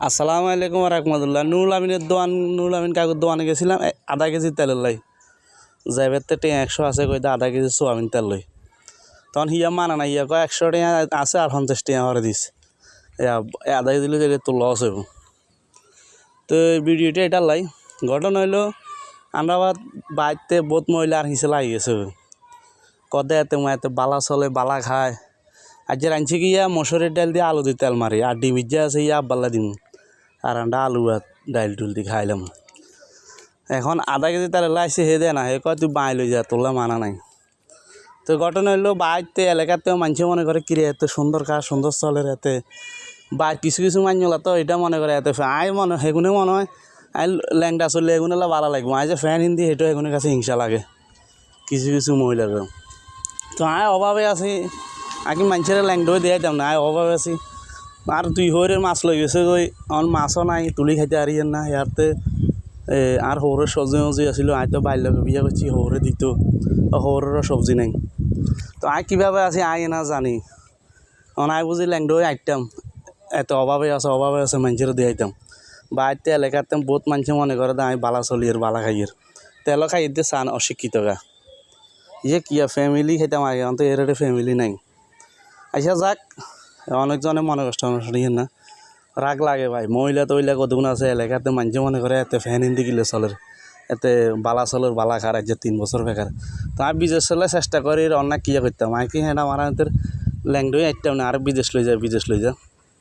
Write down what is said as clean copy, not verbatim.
আসসালামু আলাইকুম রহমতুল্লাহ। নুরুল আমিনের দোয়ান, নুরুল আমিন কাকুর দোয়ানে গেছিলাম আধা কেজি তেলের লাই যাইবার তো 100 আছে, কইতে আধা কেজি সোয়াবিন তেল লই। তখন হিয়া মানা না, হিয়া কয় 100 টাকা আছে আর 50 টাকা করে দিস। আধা কেজি দিলে তো লস হইব। তো ভিডিওটা এটা লাই ঘটনা হইলো, আমরা বাড়িতে বহুত মহিলা আর হিসেবে লাগি গেছে। কদে এতে এতে বালা চলে বালা খায়। আজ যে রাঁধছি কি মসুরের ডাল দিয়ে আলু দিয়ে তেল মারি, আর ডিম ইজ্জা আছে আব্বাল্লা দিন, আর আমরা আলু আর ডাইল টুল দিয়ে খাইলাম। এখন আধা কেজি তেল লাইছে, হে দে না, হে কয় তুই বাই লই যা, তোলা মানা নাই। তো ঘটনা হইলো, বাড়িতে এলাকাতেও মানুষে মনে করে কিরে এত সুন্দর কাজ সুন্দর চলের এতে বা কিছু কিছু মান্যলা তো এটা মনে করে এত আয় মনে সেগুনে মনে হয় আই ল্যাংটা চললে এগুলো ভালো লাগবে। আই যে ফ্যান হিন্দি সেইটো এগুনের কাছে হিংসা লাগে কিছু কিছু মহিলারও। তো আয় অভাবে আছি, আগে মানুষের ল্যাংটাও দিয়ে দিতাম না, আয় অভাবে আছি। আর তুই হরের মাছ লই গেছে গই, আমার মাছও নাই, তুলি খাইতে আরিয়েন না ইয়াতে। আর হরের সবজি মজি আসিল, আয় তো বাইর লগে বিয়া করছি, হরে দিত, হরেরও সবজি নাই। তো আয় কীভাবে আছি আয় না জানি। আয় বুঝি ল্যাংটাও আইতাম, এত অভাবে আছে মানুষেরও দিয়ে আইতাম। বাড়িতে এলাকাতে বহুত মানুষে মনে করে আমি বালা চলিয়ের বালা খাইয়ের, তেল খাইতে চান অশিক্ষিত গা। ইয়ে কিয়া ফ্যামিলি খাইতাম আগে, অন্ত এর ফ্যামিলি নাই। আচ্ছা যাক, অনেকজনে মনে কষ্ট ইয়ে না, রাগ লাগে ভাই। মহিলা তহিলা কতগুণ আছে এলাকাতে মানুষে মনে করে এতে ফ্যান হিন্দি কিলে চলের, এতে বালা চলের বালা খার আজ 3 বছর বেকার। তো আমি বিদেশ চলে চেষ্টা করি অন্য কিয়া করতাম, আমি কি হ্যাঁ আমার ল্যাংডই আইতাম না, আর বিদেশ লই যা।